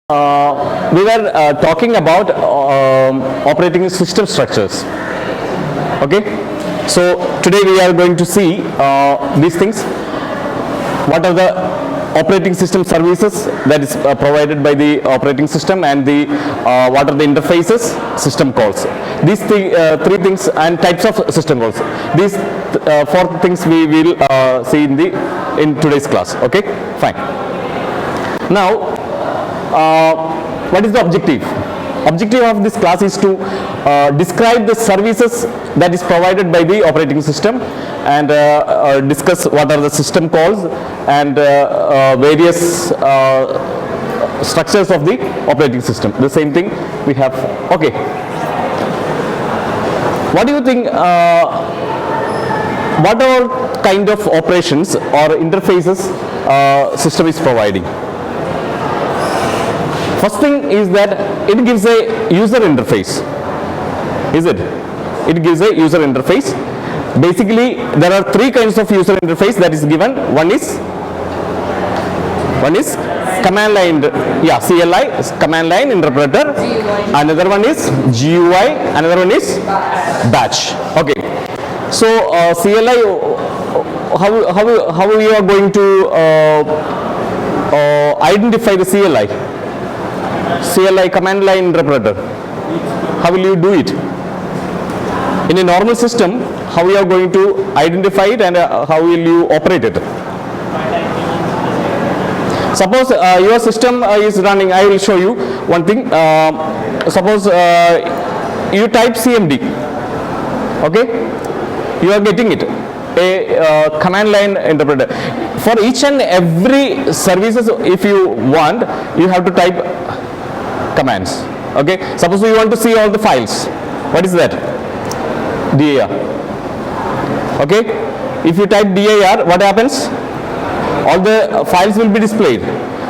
We were talking about operating system structures. Okay, so today we are going to see these things. What are the operating system services that is provided by the operating system, and the what are the interfaces, system calls. These three things and types of system calls. These four things we will see in today's class. Okay, fine. Now, what is the objective? Objective of this class is to describe the services that is provided by the operating system, and discuss what are the system calls and various structures of the operating system. The same thing we have. Okay. What do you think? What are kind of operations or interfaces system is providing? First thing is that it gives a user interface. Is it? It gives a user interface. Basically, there are three kinds of user interface that is given. One is command line, CLI, command line interpreter. GUI. Another one is GUI. Another one is batch. Okay. So CLI, how you are going to identify the CLI? CLI, command line interpreter. How will you do it? In a normal system, how you are going to identify it, and how will you operate it? Suppose your system is running. I will show you one thing. Suppose you type CMD. Okay, you are getting it. A command line interpreter. For each and every services, if you want, you have to type commands. Okay, suppose you want to see all the files. What is that? dir. Okay, if you type dir, what happens? All the files will be displayed.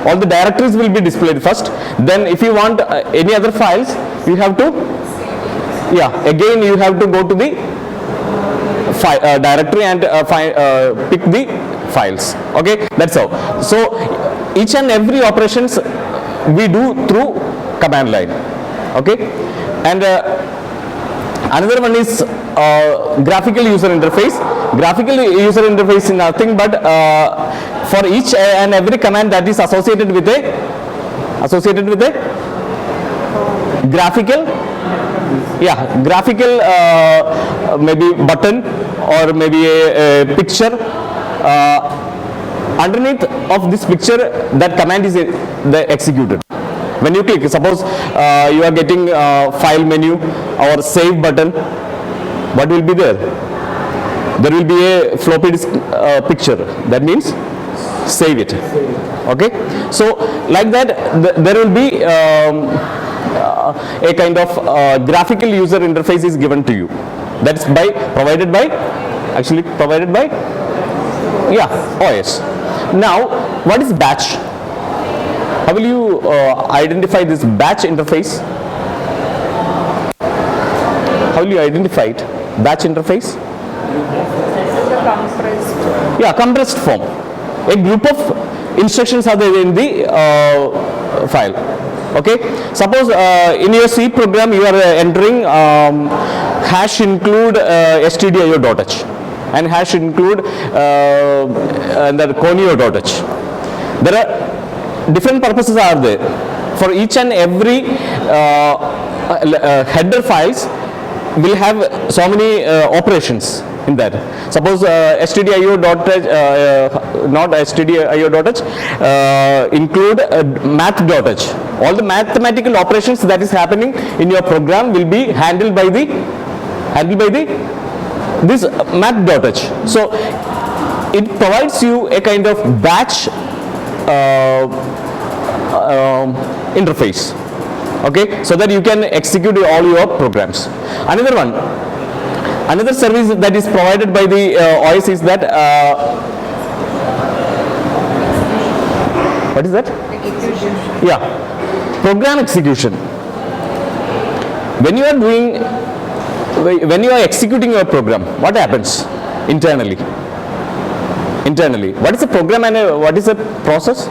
All the directories will be displayed first. Then if you want any other files, you have to, again you have to go to the directory and pick the files. Okay, that's how. So each and every operations we do through command line. Okay, and another one is graphical user interface. Graphical user interface is nothing but for each and every command that is associated with a graphical, maybe button or maybe a picture. Underneath of this picture, that command is executed. When you click, suppose you are getting file menu or save button, what will be there? There will be a floppy disk picture. That means save it. Okay. So like that, there will be a kind of graphical user interface is given to you. That's provided by OS. Now, what is batch? How will you identify this batch interface? How will you identify it? Batch interface? Compressed form. A group of instructions are there in the file. Okay. Suppose in your C program you are entering hash include stdio.h and hash include the conio.h. There are different purposes are there. For each and every header files will have so many operations in that. Suppose stdio.h, not stdio.h, include math.h. All the mathematical operations that is happening in your program will be handled by this math.h. So it provides you a kind of batch interface. Okay, so that you can execute all your programs. Another service that is provided by the OS is that what is that? Execution. Program execution. When you are executing your program, what happens internally? What is a program and what is a process?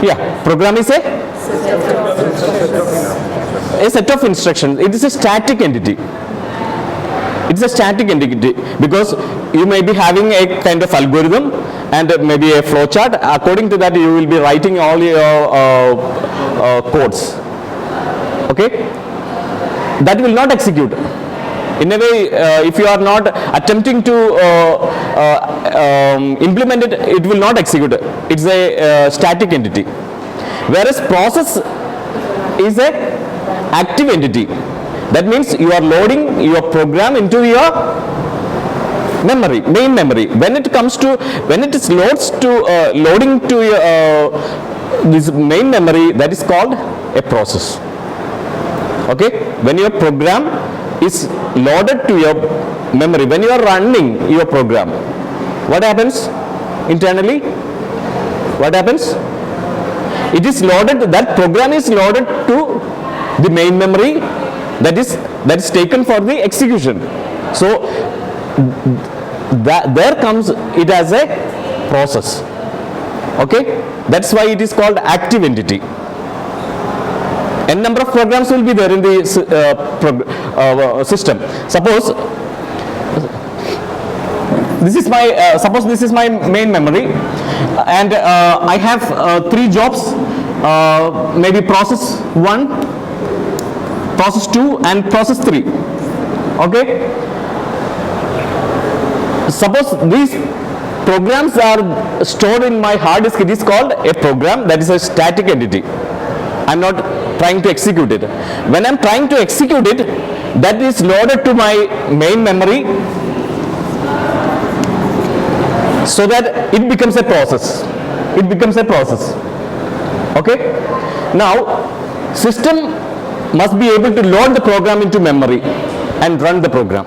Yeah, program is a set of instructions. It is a static entity. It's a static entity because you may be having a kind of algorithm and maybe a flow chart. According to that, you will be writing all your codes. Okay, that will not execute. In a way, if you are not attempting to implement it, it will not execute. It's a static entity. Whereas process is a active entity. That means you are loading your program into your memory, main memory. When it is loading to your, this main memory, that is called a process. Okay, when your program is loaded to your memory, when you are running your program, what happens internally? What happens? It is loaded, that program is loaded to the main memory that is taken for the execution. So there comes it as a process. Okay, that's why it is called active entity. N number of programs will be there in the system. Suppose this is my main memory, and I have 3 jobs, maybe process 1, process 2 and process 3. Okay, suppose these programs are stored in my hard disk. It is called a program, that is a static entity. I am not trying to execute it. When I am trying to execute it, that is loaded to my main memory so that it becomes a process. It becomes a process. Okay, now system must be able to load the program into memory and run the program.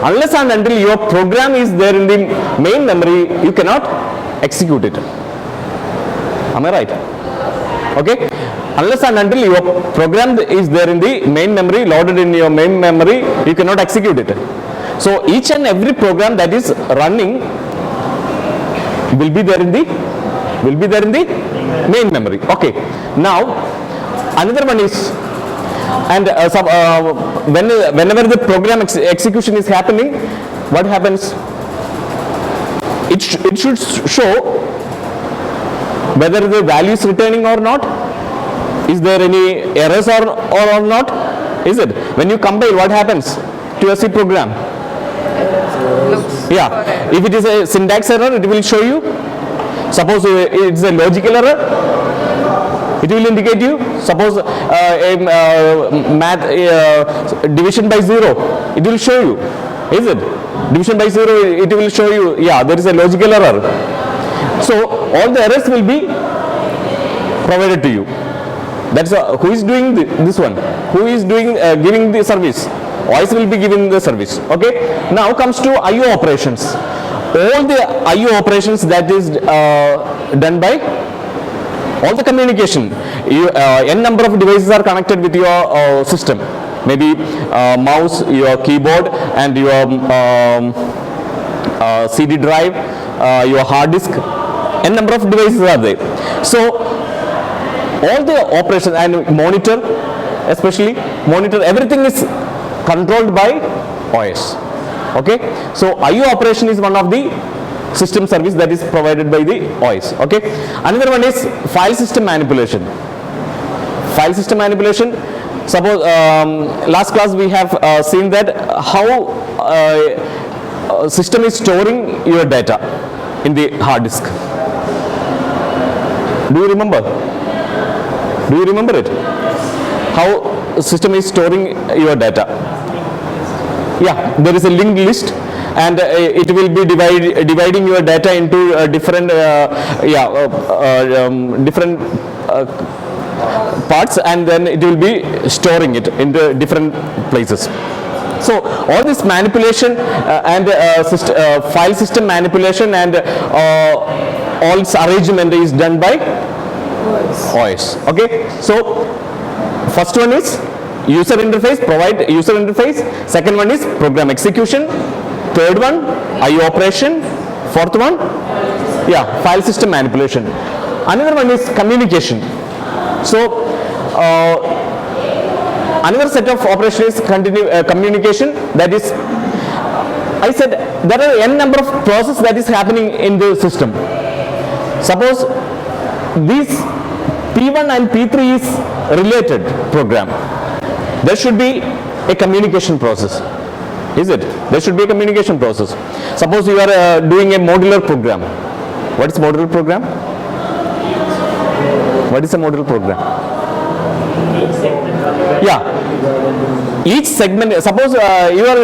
Unless and until your program is there in the main memory, you cannot execute it. Am I right? Okay, unless and until your program is there in the main memory, loaded in your main memory, you cannot execute it. So each and every program that is running will be there in the main memory. Okay, now another one is, and whenever the program execution is happening, what happens? It should show whether the value is returning or not. Is there any errors or not? Is it? When you compile, what happens to your C program? Yeah, if it is a syntax error, it will show you. Suppose it's a logical error, it will indicate you. Suppose division by 0, it will show you. Is it? Division by 0, it will show you, yeah, there is a logical error. So all the errors will be provided to you. That's who is doing this one? Who is doing giving the service? OS will be giving the service. Okay. Now comes to I/O operations. All the I/O operations that is done by all the communication. N number of devices are connected with your system. Maybe mouse, your keyboard, and your CD drive, your hard disk. N number of devices are there. So all the operations and monitor, especially monitor, everything is controlled by OS. Okay, so I/O operation is one of the system service that is provided by the OS. Okay, another one is file system manipulation. File system manipulation. Suppose last class we have seen that how system is storing your data in the hard disk. Do you remember? Do you remember it? How system is storing your data? Yeah, there is a linked list, and it will be dividing your data into different different parts, and then it will be storing it into different places. So all this manipulation and file system manipulation and all its arrangement is done by OS. Okay, so first one is user interface, provide user interface. Second one is program execution. Third one I/O operation. Fourth one, yeah, file system manipulation. another one is communication. So another set of operation is communication, that is, I said there are n number of processes that is happening in the system. Suppose these P1 and P3 is related program. There should be a communication process. Is it? There should be a communication process. Suppose you are doing a modular program. What is modular program? What is a modular program? Yeah. Each segment, suppose you are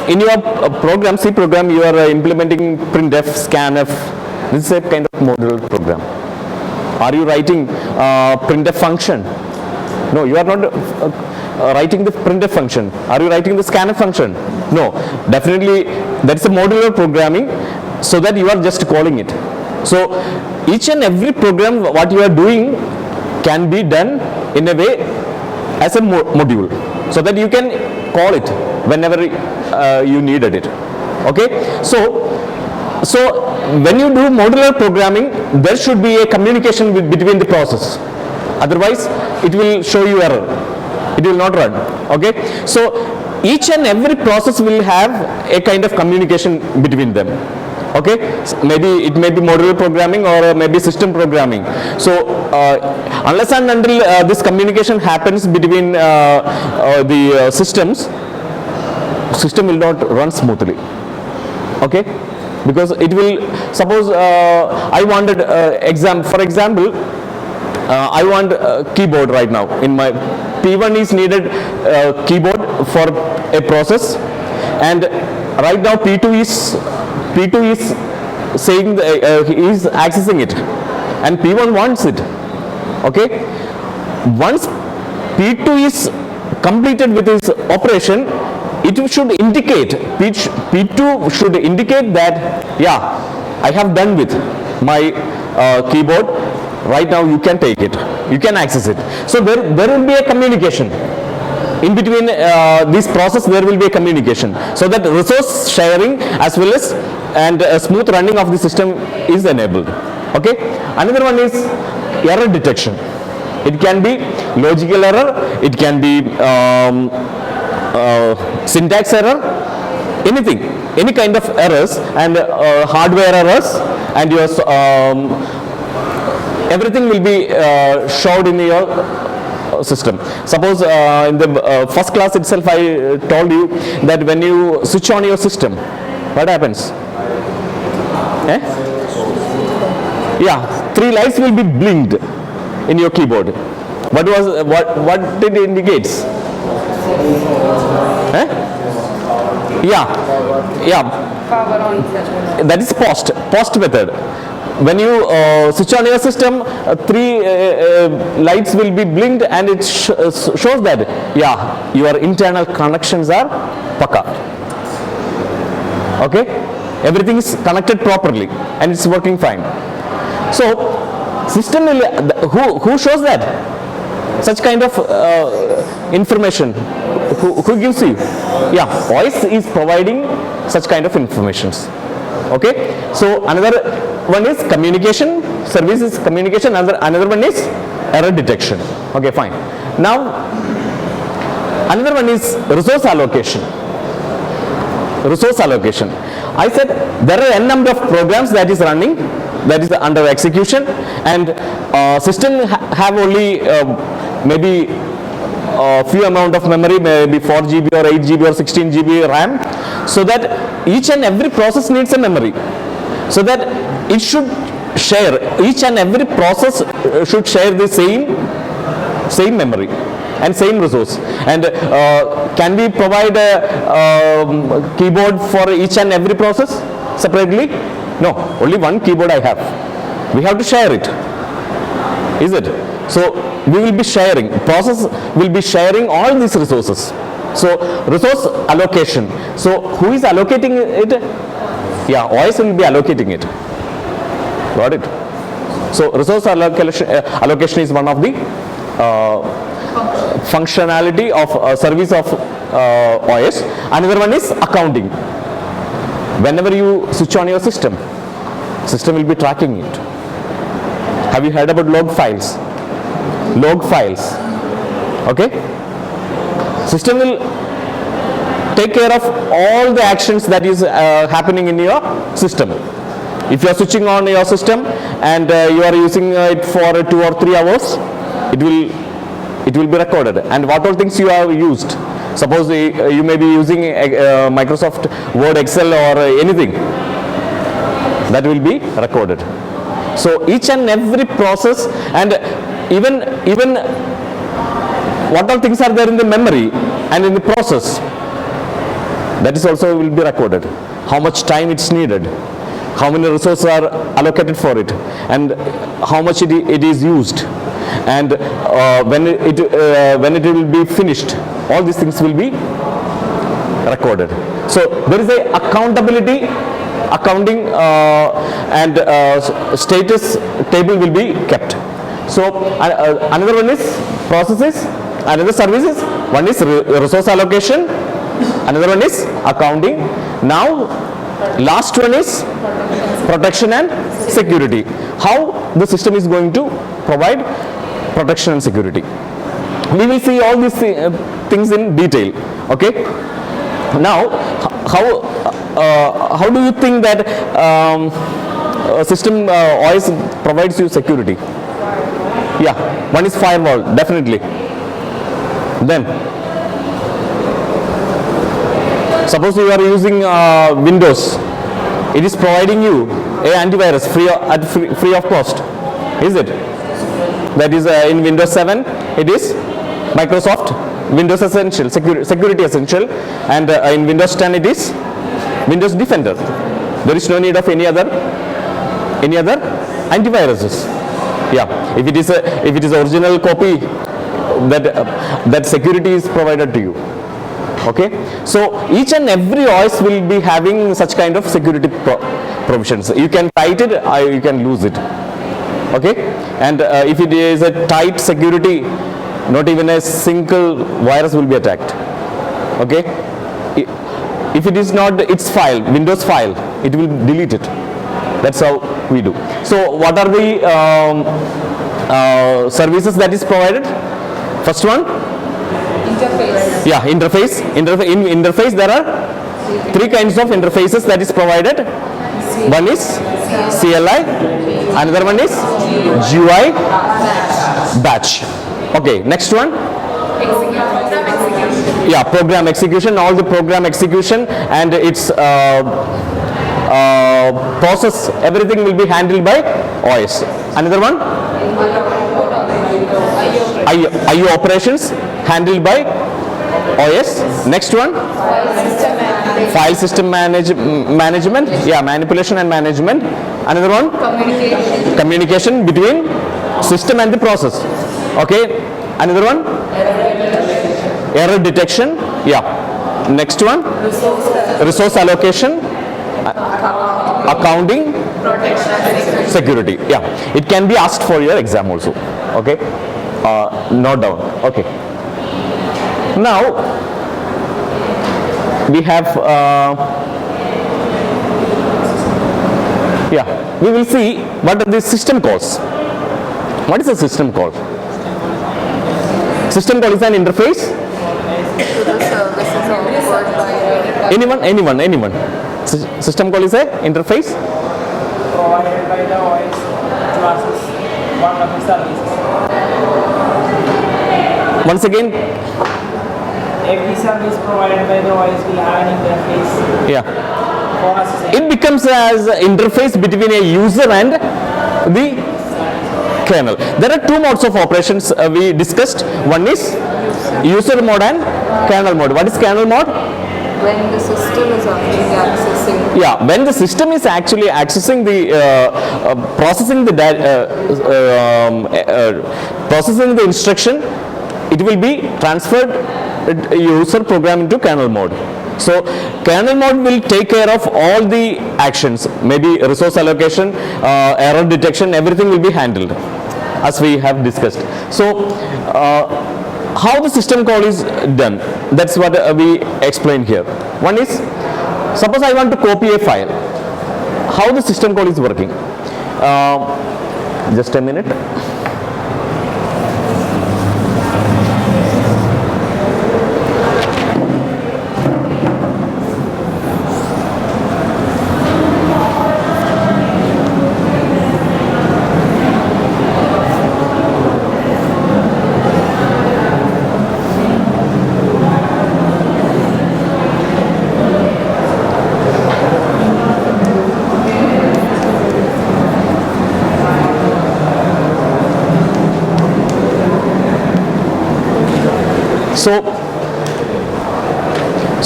in your program, C program, you are implementing printf, scanf. This is a kind of modular program. Are you writing printf function? No, you are not writing the printf function. Are you writing the scanf function? No, definitely that's a modular programming, so that you are just calling it. So each and every program what you are doing can be done in a way as a module, so that you can call it whenever you needed it. Okay, so when you do modular programming, there should be a communication between the process. Otherwise, it will show you error. It will not run. Okay, so each and every process will have a kind of communication between them. Okay, maybe it may be modular programming or maybe system programming. So unless and until this communication happens between the systems, system will not run smoothly. Okay, because it will, suppose I wanted for example, I want keyboard right now. In my P1 is needed keyboard for a process, and right now P2 is saying he is accessing it, and P1 wants it. Okay, once P2 is completed with his operation, it should indicate, P2 should indicate that, yeah, I have done with my keyboard. Right now you can take it, you can access it. So there will be a communication in between this process. There will be a communication, so that resource sharing as well as and smooth running of the system is enabled. Okay, another one is error detection. It can be logical error, it can be syntax error, anything, any kind of errors, and hardware errors, and your everything will be showed in your system. Suppose in the first class itself I told you that when you switch on your system, what happens? Yeah, 3 lights will be blinked in your keyboard. What did it indicates? Power on. That is post method. When you switch on your system, 3 lights will be blinked, and it shows that, yeah, your internal connections are pakka. Okay, everything is connected properly and it's working fine. So system will, who shows that such kind of information? Who gives you? Yeah, OS is providing such kind of informations. Okay, so another one is communication, services communication, another one is error detection. Okay, fine. Now another one is resource allocation. Resource allocation. I said there are n number of programs that is running, that is under execution, and system have only maybe few amount of memory, maybe 4 GB or 8 GB or 16 GB RAM, so that each and every process needs a memory, so that it should share, each and every process should share the same memory and same resource. And can we provide a keyboard for each and every process separately? No, only one keyboard I have. We have to share it, is it? So we will be sharing, process will be sharing all these resources. So resource allocation. So who is allocating it? Yeah, OS will be allocating it. Got it? So resource allocation is one of the functionality of service of OS. Another one is accounting. Whenever you switch on your system, System will be tracking it. Have you heard about log files? Log files. Okay? System will take care of all the actions that is happening in your system. If you are switching on your system and you are using it for 2 or 3 hours, it will be recorded. And what all things you have used. Suppose you may be using Microsoft Word, Excel or anything. That will be recorded. So each and every process, and even what all things are there in the memory and in the process, that is also will be recorded. How much time it's needed, how many resources are allocated for it, and how much it is used, and when it will be finished. All these things will be recorded. So there is a accountability, accounting and status table will be kept. So another one is processes, another services. One is resource allocation, another one is accounting. Now last one is protection and security. How the system is going to provide protection and security. We will see all these things in detail. Okay. Now, how do you think that system OS provides you security? Yeah, one is firewall, definitely. Then, suppose you are using Windows, it is providing you a antivirus free of cost, is it? That is in Windows 7, it is Microsoft Windows Essential, Security Essential, and in Windows 10 it is Windows Defender. There is no need of any other antiviruses. Yeah, if it is original copy, that security is provided to you. Okay, so each and every OS will be having such kind of security provisions. You can tight it, or you can lose it. Okay, and if it is a tight security, not even a single virus will be attacked. Okay, if it is not its file, Windows file, it will delete it. That's how we do. So what are the services that is provided? First one, Interface. yeah, interface. In interface there are 3 kinds of interfaces that is provided. One is CLI, another one is GUI, batch. Okay, next one. Yeah, program execution, all the program execution and its process, everything will be handled by OS. Another one, IO operations handled by OS. Next one, file system management, yeah, manipulation and management. Another one, communication between system and the process. Okay, another one, error detection, yeah. Next one, resource allocation, accounting, security, yeah. It can be asked for your exam also. Okay, note down. Okay, now we have yeah, we will see what are the system calls. What is a system call? System call is an interface. Anyone. System call is a interface provided by the OS to access one of the services. once again. Every service provided by the OS will have an interface Yeah, for accessing. it becomes as an interface between a user and the kernel. There are 2 modes of operations we discussed. One is user mode and kernel mode. What is kernel mode? When the system is actually accessing. Yeah, when the system is actually accessing the processing the instruction, it will be transferred user program into kernel mode. So kernel mode will take care of all the actions, maybe resource allocation, error detection, everything will be handled as we have discussed. So how the system call is done, that's what we explained here. One is, suppose I want to copy a file. How the system call is working? Just a minute.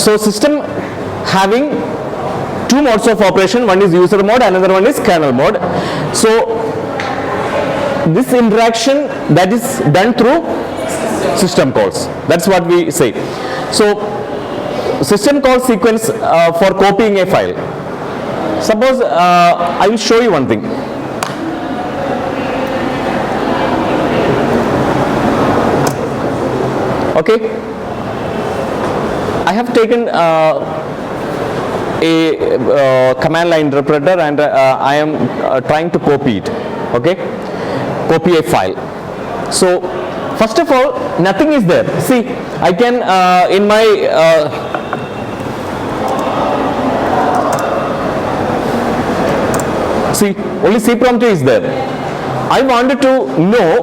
So system having two modes of operation, one is user mode, another one is kernel mode. So this interaction that is done through system calls, that's what we say. So system call sequence for copying a file. Suppose I will show you one thing. Okay, I have taken a command line interpreter and I am trying to copy it. Okay, copy a file. So first of all, nothing is there. See, I can in my see, only C prompt is there. I wanted to know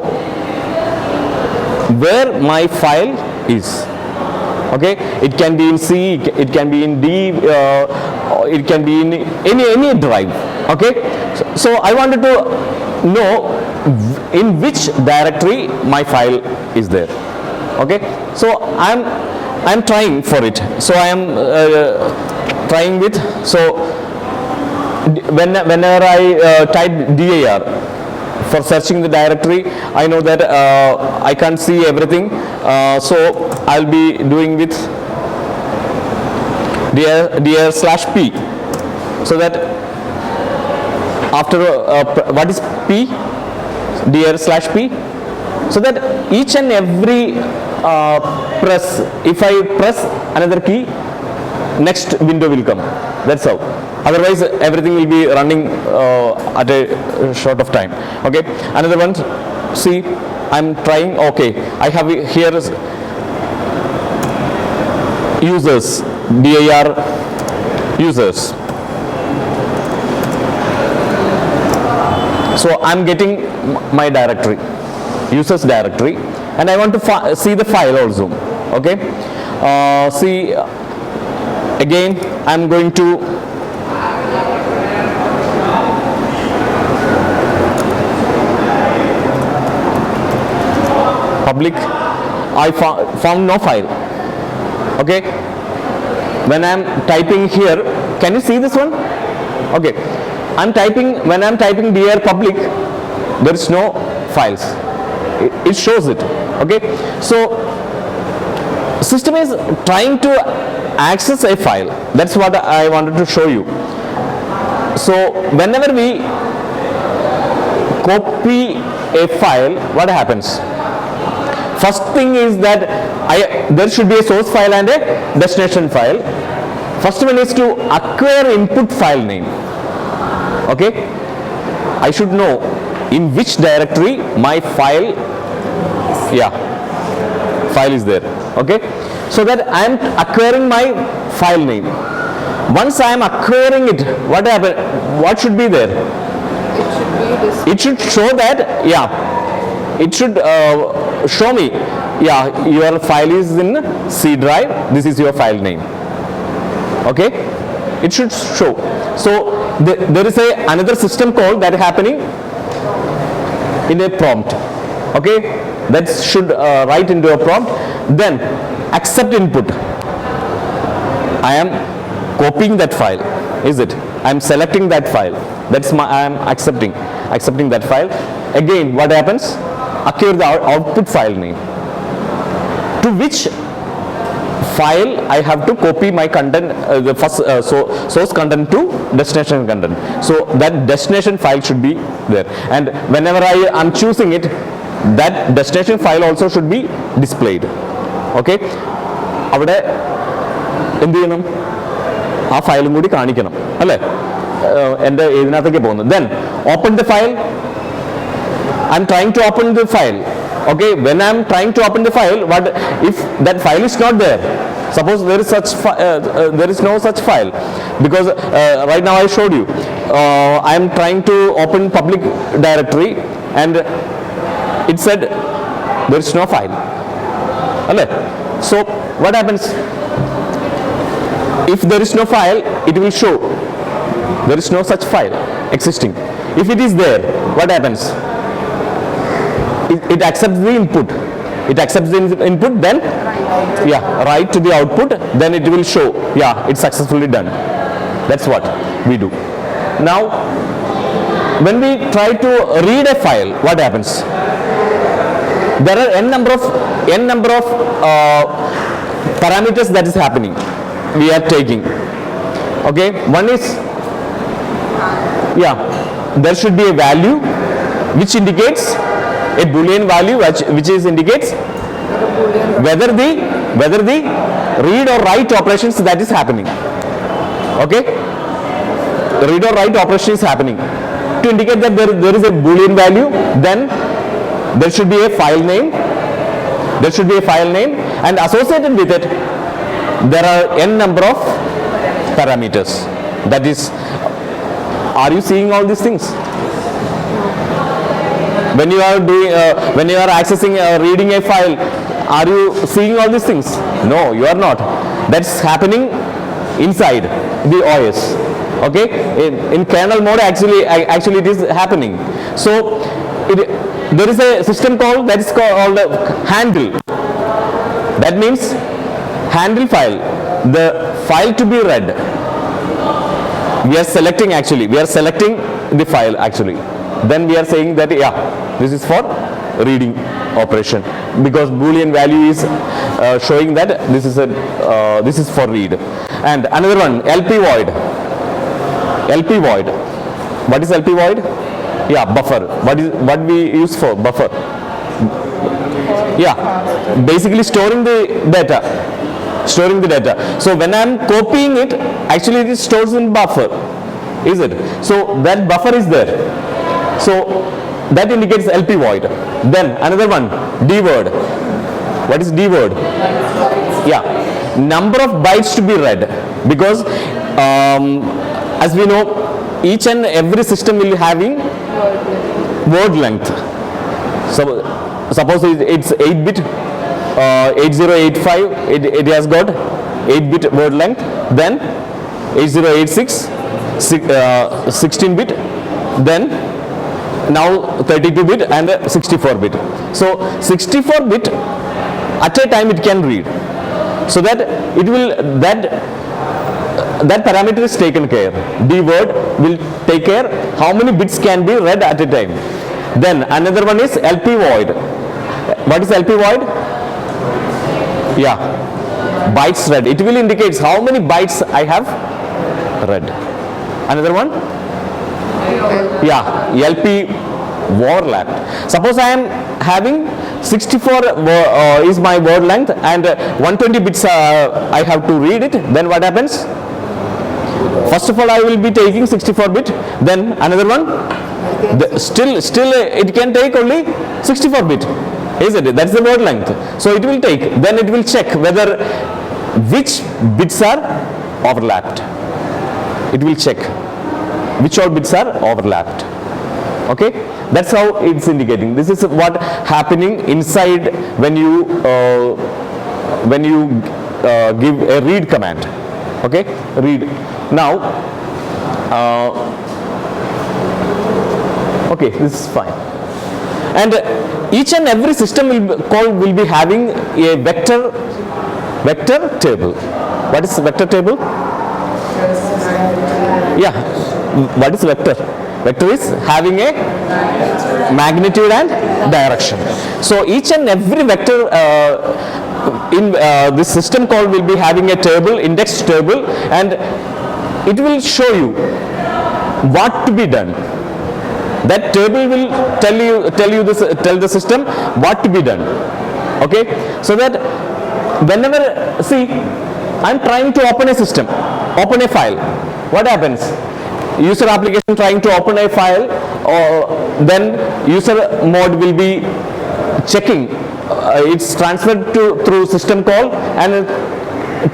where my file is. Okay, it can be in C, it can be in D, it can be in any drive. Okay, so I wanted to know in which directory my file is there. Okay, so I'm trying for it. So I am trying with, so whenever I type dir for searching the directory, I know that I can't see everything, so I'll be doing with dir/p, so that after what is p, dir/p, so that each and every press, if I press another key, next window will come. That's how. Otherwise everything will be running at a short of time. Okay, another one, see, I'm trying. Okay, I have here users, dir users. So I'm getting my directory, users directory, and I want to see the file also. Okay, see, again I'm going to public. I found no file. Okay, when I'm typing here, can you see this one? Okay, when I'm typing dir public, there is no files. It shows it. Okay, so system is trying to access a file. That's what I wanted to show you. So whenever we copy a file, what happens? First thing is that there should be a source file and a destination file. First one is to acquire input file name. Okay, I should know in which directory my file is there. Okay, so that I am acquiring my file name. Once I am acquiring it, what happen? What should be there? It should be this. It should show that, it should show me, your file is in C drive, this is your file name. Okay, it should show. So there is another system call that is happening in a prompt. Okay, that should write into a prompt. Then accept input. I am copying that file, is it? I am selecting that file. That's I am accepting that file. Again, what happens? Acquire the output file name. To which file I have to copy my content, the first source content to destination content. So that destination file should be there. And whenever I am choosing it, that destination file also should be displayed. Okay, അവിടെ എന്ത് ചെയ്യണം? ആ ഫയലും കൂടി കാണിക്കണം അല്ലേ? എൻ്റെ ഇതിനകത്തേക്ക് പോകുന്നത്. Then open the file. I'm trying to open the file. Okay, when I'm trying to open the file, what if that file is not there? Suppose there is there is no such file, because right now I showed you. I am trying to open public directory and it said there is no file. Alright? So what happens? If there is no file, it will show there is no such file existing. If it is there, what happens? It accepts the input. It accepts the input, then write to the output, then it will show it's successfully done. That's what we do. Now when we try to read a file, what happens? There are n number of parameters that is happening, we are taking. Okay, one is there should be a value which indicates a boolean value which indicates whether the read or write operations that is happening. Okay, read or write operation is happening. To indicate that there is a boolean value, then there should be a file name. There should be a file name, and associated with it there are n number of parameters. That is, are you seeing all these things? When you are doing, when you are accessing, reading a file, are you seeing all these things? No, you are not. That's happening inside the OS. Okay, in kernel mode actually it is happening. So there is a system call that is called handle. That means handle file, the file to be read. We are selecting the file actually. Then we are saying that this is for reading operation, because boolean value is showing that this is for read. And another one, LP void. What is LP void? Buffer. What we use for buffer? Basically storing the data. So when I am copying it, actually it is stored in buffer, is it? So that buffer is there. So that indicates LP void. Then another one, dword. What is dword? Number of bytes to be read, because as we know, each and every system will having word length. So suppose it's 8-bit, 8085, it has got 8-bit word length. Then 8086, 16-bit, then now 32-bit and 64-bit. So 64-bit at a time it can read. So that it will that parameter is taken care. Dword will take care how many bits can be read at a time. Then another one is LP void. What is LP void? Bytes read. It will indicate how many bytes I have read. Another one? LP overlapped. Suppose I am having 64 is my word length and 120 bits I have to read it. Then what happens? First of all, I will be taking 64-bit. Then another one. Still it can take only 64-bit. Is it? That's the word length. So it will take. Then it will check whether which bits are overlapped. It will check which all bits are overlapped. Okay, that's how it's indicating. This is what happening inside when you give a read command. Okay, read. Now okay, this is fine. And each and every system will be having a vector table. What is vector table? What is vector? Vector is having a magnitude and direction. So each and every vector in this system call will be having a table, index table, and it will show you what to be done. That table will tell the system what to be done. Okay, so that whenever, see, I'm trying to open a system, open a file, what happens? user application trying to open a file, or then user mode will be checking. It's transferred through system call and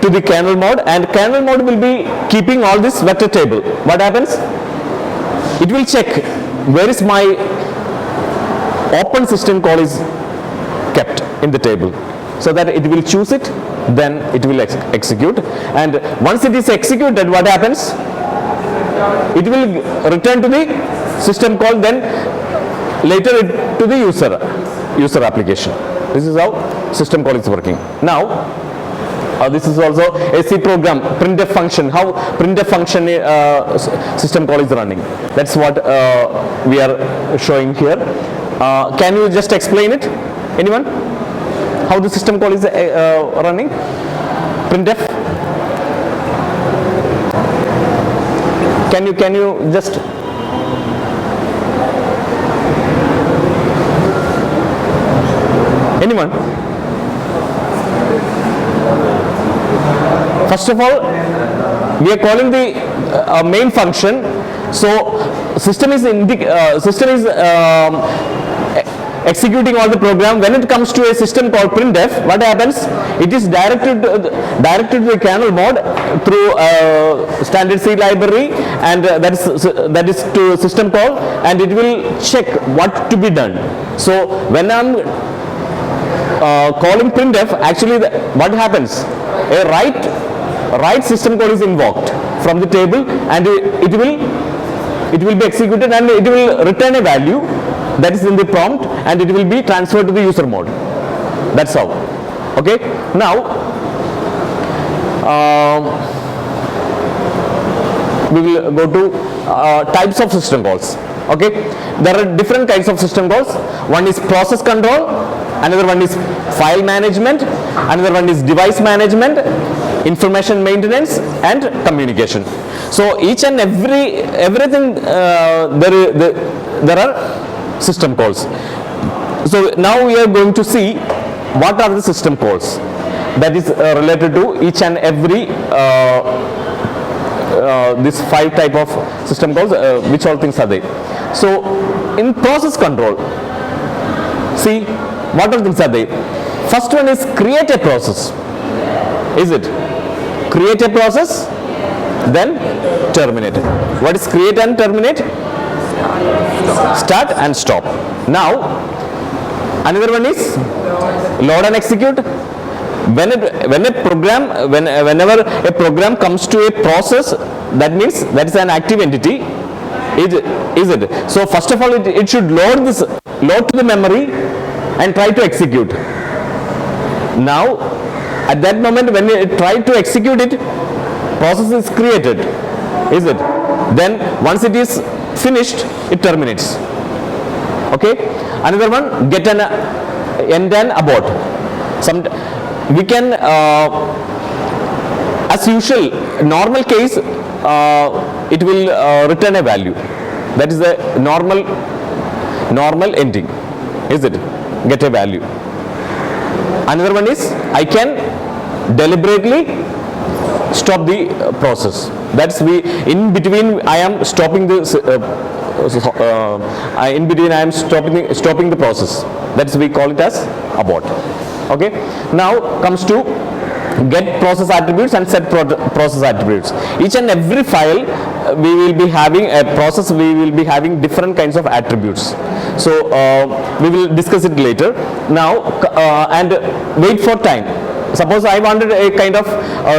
to the kernel mode, and kernel mode will be keeping all this vector table. What happens? It will check where is my open system call is kept in the table, so that it will choose it, then it will execute, and once it is executed, what happens? It will return to the system call, then later to the user application. This is how system call is working. Now this is also a C program, printf function, how printf function system call is running. That's what we are showing here. Can you just explain it? Anyone? How the system call is running? Printf? Can you just anyone? First of all, we are calling the main function. So system is executing all the program. When it comes to a system called printf, what happens? It is directed to the kernel mode through standard C library, and that is to system call, and it will check what to be done. So when I'm calling printf, actually what happens? A write system call is invoked from the table, and it will be executed, and it will return a value that is in the prompt, and it will be transferred to the user mode. That's how. Okay. Now we will go to types of system calls. Okay, there are different kinds of system calls. One is process control, another one is file management, another one is device management, information maintenance, and communication. So each and everything there are system calls. So now we are going to see what are the system calls that is related to each and every this 5 type of system calls, which all things are there. So in process control, see what all things are there. First one is create a process. Is it? Create a process, then terminate. What is create and terminate? Start and stop. Now another one is load and execute. Whenever a program comes to a process, that means that is an active entity. Is it? So first of all, it should load to the memory and try to execute. Now at that moment when it try to execute it, process is created. Is it? Then once it is finished, it terminates. Okay. Another one, get an end and abort. We can, as usual, normal case, it will return a value. That is the normal ending. Is it? Get a value. Another one is, I can deliberately stop the process. That's in between I am stopping the stopping the process. That's we call it as abort. Okay. Now comes to get process attributes and set process attributes. Each and every file we will be having a process, we will be having different kinds of attributes. So we will discuss it later. Now and wait for time. Suppose I wanted a kind of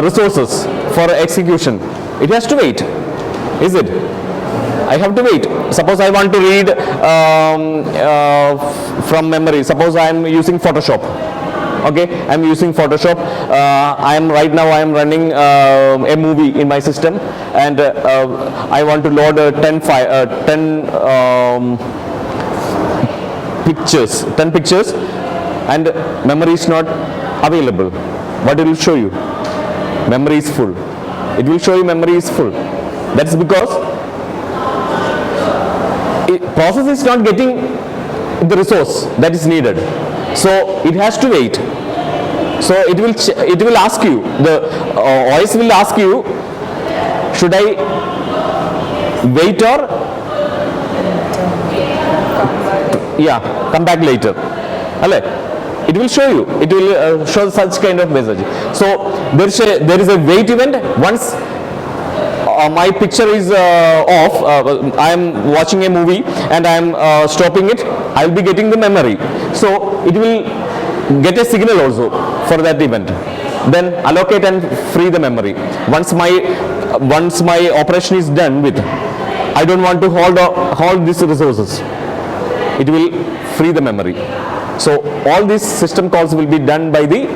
resources for execution. It has to wait. Is it? I have to wait. Suppose I want to read from memory. Suppose I am using Photoshop. Okay, I am using Photoshop. I am running a movie in my system, and I want to load 10 pictures, and memory is not available. What it will show you? Memory is full. It will show you memory is full. That's because process is not getting the resource that is needed. So it has to wait. So it will ask you, the OS will ask you, should I wait or come back later. Alle? It will show you. It will show such kind of message. So there is a wait event. Once my picture is off, I am watching a movie and I am stopping it, I will be getting the memory. So it will get a signal also for that event. Then allocate and free the memory. Once my operation is done with, I don't want to hold these resources. It will free the memory. So all these system calls will be done by the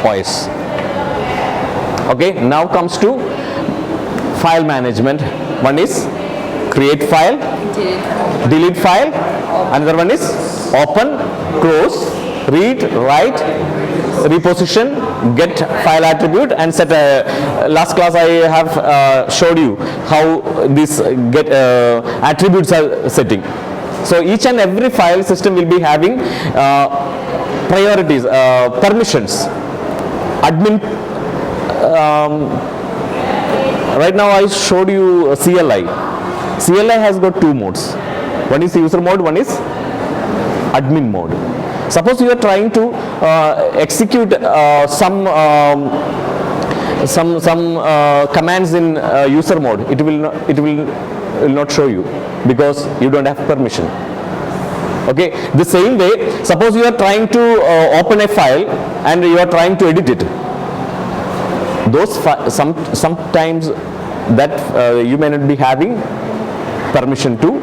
OS. Okay, now comes to file management. One is create file, delete file. Another one is open, close, read, write, reposition, get file attribute, and set a. Last class I have showed you how these get attributes are setting. So each and every file system will be having priorities, permissions, admin. Right now I showed you CLI. CLI has got two modes. One is user mode, one is admin mode. Suppose you are trying to execute some commands in user mode, it will not show you because you don't have permission. Okay, the same way, suppose you are trying to open a file and you are trying to edit it. Those sometimes that you may not be having permission to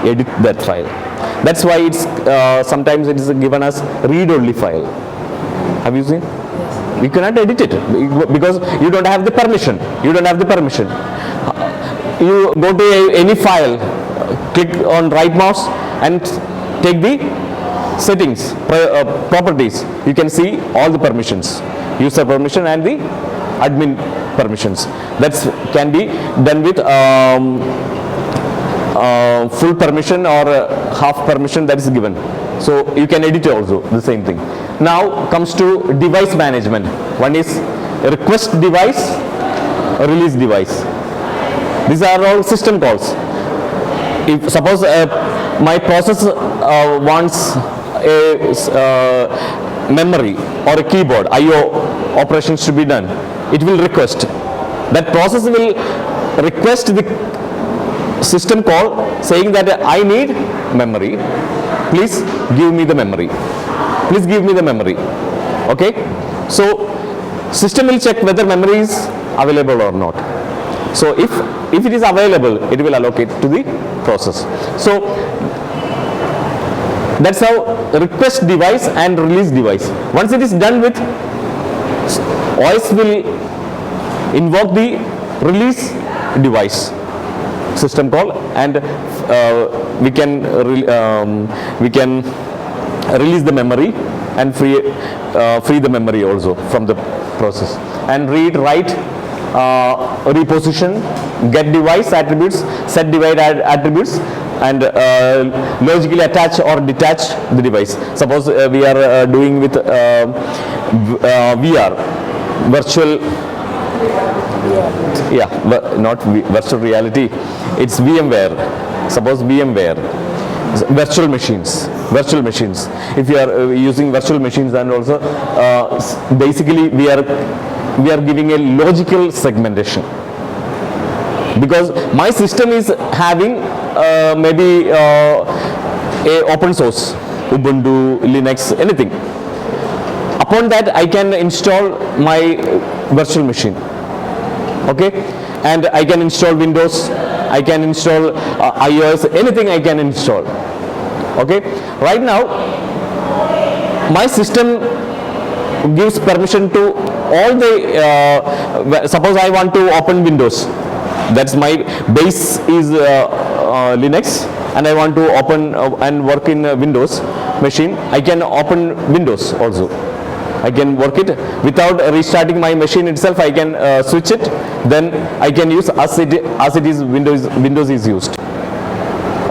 edit that file. That's why it's sometimes it is given as read-only file. Have you seen? You cannot edit it because you don't have the permission. You don't have the permission. You go to any file, click on right mouse and take the settings, properties. You can see all the permissions, user permission and the admin permissions. That can be done with full permission or half permission that is given. So you can edit also the same thing. Now comes to device management. One is request device, release device. These are all system calls. If suppose my process wants a memory or a keyboard, I/O operations to be done, it will request. That process will request the system call saying that I need memory. Please give me the memory. Please give me the memory. Okay. So system will check whether memory is available or not. So if it is available, it will allocate to the process. So that's how request device and release device. Once it is done with, OS will invoke the release device system call, and we can release the memory and free the memory also from the process, and read, write, reposition, get device attributes, set divide attributes, and logically attach or detach the device. Suppose we are doing with VR, virtual, not virtual reality, it's VMware. Suppose VMware, virtual machines. If you are using virtual machines, and also basically we are giving a logical segmentation, because my system is having maybe a open source, Ubuntu, Linux, anything. Upon that I can install my virtual machine. Okay, and I can install Windows, I can install iOS, anything I can install. Okay, right now my system gives permission to all the suppose I want to open Windows, that's my base is Linux, and I want to open and work in Windows machine. I can open Windows also. I can work it without restarting my machine itself. I can switch it, then I can use as it is Windows is used.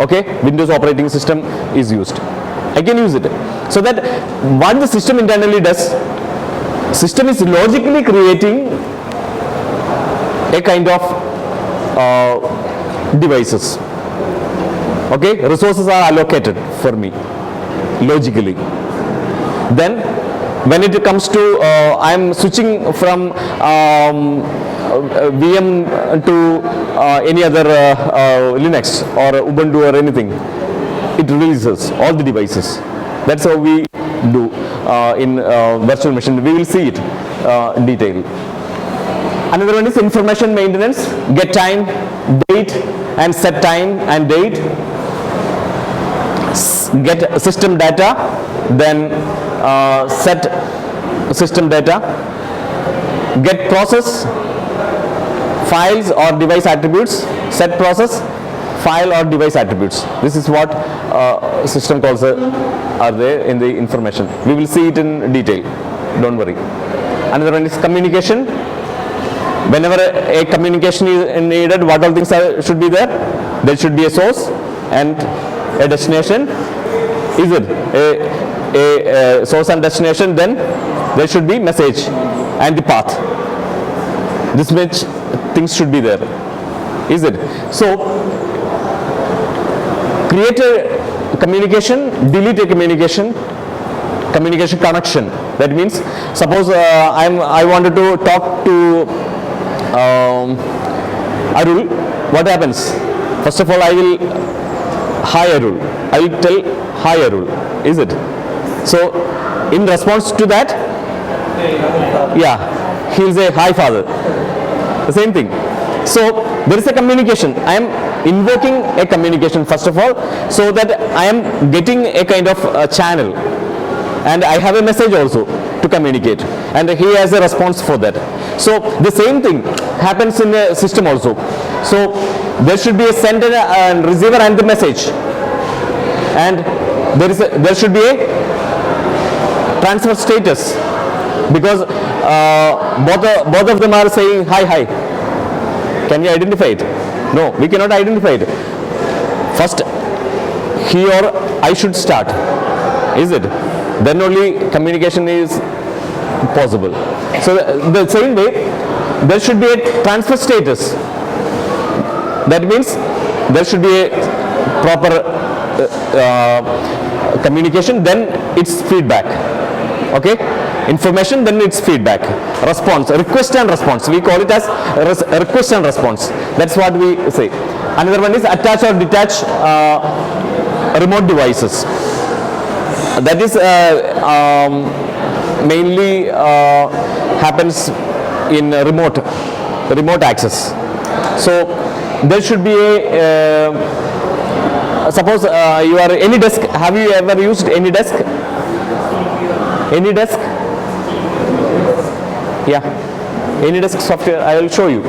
Okay, Windows operating system is used. I can use it. So that what the system internally does, system is logically creating a kind of devices. Okay, resources are allocated for me logically. Then when it comes to I am switching from VM to any other Linux or Ubuntu or anything, it releases all the devices. That's how we do in virtual machine. We will see it in detail. Another one is information maintenance. Get time, date, and set time and date. Get system data, then set system data. Get process, files or device attributes. Set process, file or device attributes. This is what system calls are there in the information. We will see it in detail. Don't worry. Another one is communication. Whenever a communication is needed, what all things should be there? There should be a source and a destination. Is it a source and destination? Then there should be message and the path. This much things should be there. Is it? So create a communication, delete a communication connection. That means suppose I wanted to talk to Arul. What happens? First of all, I will hi Arul. I will tell hi Arul. Is it? So in response to that, yeah, he will say hi father. The same thing. So there is a communication. I am invoking a communication first of all, so that I am getting a kind of channel, and I have a message also to communicate, and he has a response for that. So the same thing happens in the system also. So there should be a sender and receiver and the message, and there should be a transfer status, because both of them are saying hi. Can we identify it? No, we cannot identify it. First, he or I should start. Is it? Then only communication is possible. So the same way, there should be a transfer status. That means there should be a proper communication, then it's feedback. Okay? Information, then it's feedback. Response, request and response. We call it as request and response. That's what we say. Another one is attach or detach remote devices. That is mainly happens in remote access. So there should be a suppose you are AnyDesk. Have you ever used AnyDesk? AnyDesk? Yeah, AnyDesk software. I will show you.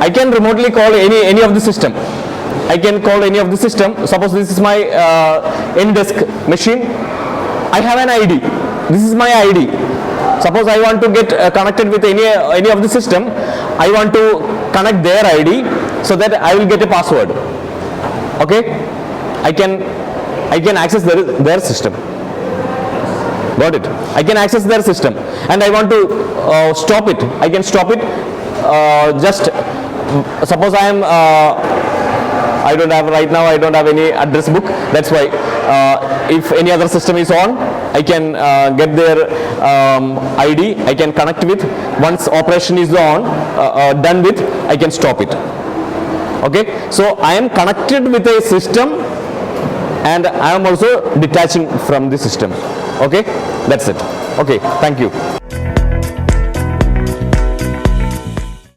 I can remotely call any of the system. I can call any of the system. Suppose this is my AnyDesk machine. I have an ID. This is my ID. Suppose I want to get connected with any of the system. I want to connect their ID so that I will get a password. Okay? I can access their system. Got it? I can access their system, and I want to stop it. I can stop it. Just suppose I don't have right now. I don't have any address book. That's why if any other system is on, I can get their ID. I can connect with. Once operation is done with, I can stop it. Okay. So I am connected with a system, and I am also detaching from the system. Okay, that's it. Okay, thank you.